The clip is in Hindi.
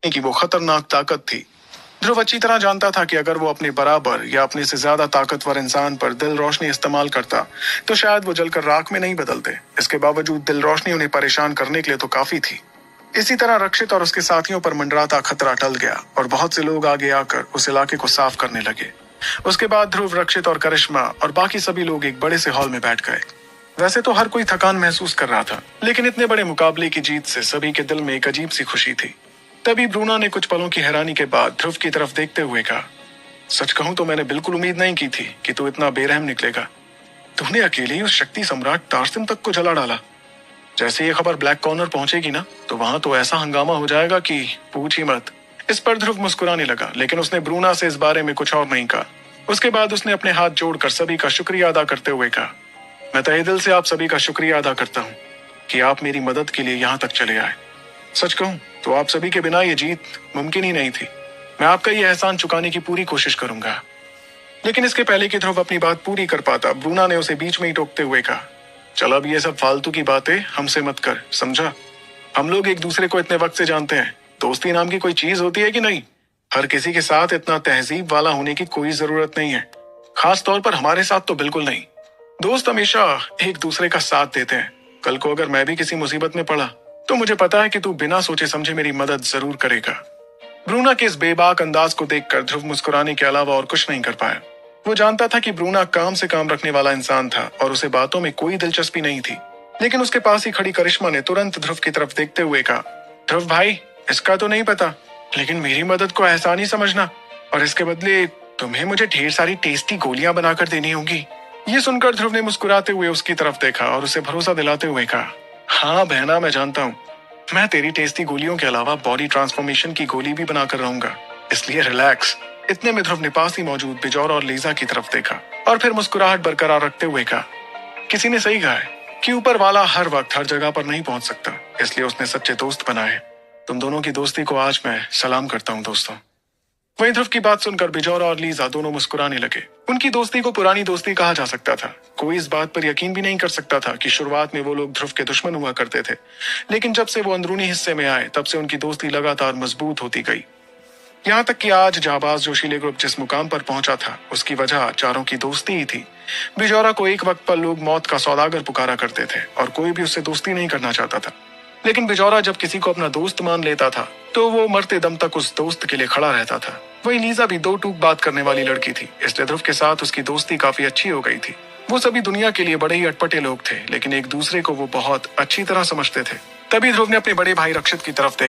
कि वो खतरनाक ताकत थी। ध्रुव अच्छी तरह जानता था कि अगर वो अपने बराबर या अपने से ज्यादा ताकतवर इंसान पर दिल रोशनी इस्तेमाल करता तो शायद वो जलकर राख में नहीं बदलते। इसके बावजूद दिल रोशनी उन्हें परेशान करने के लिए तो काफी थी। इसी तरह रक्षित और उसके साथियों पर मंडराता खतरा टल गया और बहुत से लोग आगे आकर उस इलाके को साफ करने लगे। उसके बाद ध्रुव, रक्षित और करिश्मा और बाकी सभी लोग एक बड़े से हॉल में बैठ गए। वैसे तो हर कोई थकान महसूस कर रहा था, लेकिन इतने बड़े मुकाबले की जीत से सभी के दिल में एक अजीब सी खुशी थी। तभी ब्रूना ने कुछ पलों की हैरानी के बाद ध्रुव की तरफ देखते हुए कहा, सच कहूं तो मैंने बिल्कुल उम्मीद नहीं की थी कि तू इतना बेरहम निकलेगा। तूने अकेले ही उस शक्ति सम्राट टार्सिन तक को जला डाला। जैसे ये खबर ब्लैक कॉर्नर पहुंचेगी ना, तो वहां तो ऐसा हंगामा हो जाएगा कि पूछ ही मत। इस पर ध्रुव मुस्कुराने लगा, लेकिन उसने ब्रूना से इस बारे में कुछ और नहीं कहा। उसके बाद उसने अपने हाथ जोड़कर सभी का शुक्रिया अदा करते हुए कहा, मैं तहे दिल से आप सभी का शुक्रिया अदा करता हूँ कि आप मेरी मदद के लिए यहाँ तक चले आए। सच कहूं तो आप सभी के बिना ये जीत मुमकिन ही नहीं थी। मैं आपका ये एहसान चुकाने की पूरी कोशिश करूंगा। लेकिन इसके पहले कि ध्रुव अपनी बात पूरी कर पाता, ब्रूना ने उसे बीच में ही टोकते हुए कहा, चल अब ये सब फालतू की बातें हमसे मत कर, समझा? हम लोग एक दूसरे को इतने वक्त से जानते हैं। दोस्ती नाम की कोई चीज होती है कि नहीं? हर किसी के साथ इतना तहजीब वाला होने की कोई जरूरत नहीं है, खास तौर पर हमारे साथ तो बिल्कुल नहीं। दोस्त हमेशा एक दूसरे का साथ देते हैं। कल को अगर मैं भी किसी मुसीबत में पड़ा तो मुझे पता है कि तू बिना सोचे समझे मेरी मदद जरूर करेगा। ब्रूना के इस बेबाक अंदाज को देखकर ध्रुव मुस्कुराने के अलावा और कुछ नहीं कर पाया। वो जानता था कि ब्रूना काम से काम रखने वाला इंसान था और उसे बातों में कोई दिलचस्पी नहीं थी। लेकिन उसके पास ही खड़ी करिश्मा ने तुरंत ध्रुव की तरफ देखते हुए कहा, ध्रुव भाई, इसका तो नहीं पता, लेकिन मेरी मदद को एहसान ही समझना, और इसके बदले तुम्हें मुझे ढेर सारी टेस्टी गोलियां बनाकर देनी होंगी। ये सुनकर ध्रुव ने मुस्कुराते हुए उसकी तरफ देखा और उसे भरोसा दिलाते हुए कहा, हाँ बहना, मैं जानता हूँ। मैं तेरी टेस्टी गोलियों के अलावा बॉडी ट्रांसफॉर्मेशन की गोली भी बनाकर रहूंगा, इसलिए रिलैक्स। इतने में ध्रुव ने पास ही मौजूद बिजौर और लीजा की तरफ देखा और फिर मुस्कुराहट बरकरार रखते हुए कहा, किसी ने सही कहा है कि ऊपर वाला हर वक्त हर जगह पर नहीं पहुंच सकता, इसलिए उसने सच्चे दोस्त बनाए। तुम दोनों की दोस्ती को आज मैं सलाम करता हूँ दोस्तों। वहीं ध्रुव की बात सुनकर बिजौरा और लीजा दोनों मुस्कुराने लगे। उनकी दोस्ती को पुरानी दोस्ती कहा जा सकता था। कोई इस बात पर यकीन भी नहीं कर सकता था कि शुरुआत में वो लोग ध्रुव के दुश्मन हुआ करते थे, लेकिन जब से वो अंदरूनी हिस्से में आए तब से उनकी दोस्ती लगातार मजबूत होती गई। यहाँ तक कि आज जाबाज जोशीले ग्रुप जिस मुकाम पर पहुंचा था, उसकी वजह चारों की दोस्ती ही थी। बिजौरा को एक वक्त पर लोग मौत का सौदागर पुकारा करते थे और कोई भी उससे दोस्ती नहीं करना चाहता था, लेकिन बिजौरा जब किसी को अपना दोस्त मान लेता था तो वो मरते दम तक उस दोस्त के लिए खड़ा रहता था। वही लीजा भी दो टूक बात करने वाली लड़की थी, इसलिए ध्रुव के साथ उसकी दोस्ती काफी अच्छी हो गई थी। वो सभी दुनिया के लिए बड़े ही अटपटे लोग थे, लेकिन एक दूसरे को वो बहुत अच्छी तरह समझते थे। तभी ध्रुव ने अपने बड़े भाई रक्षित की तरफ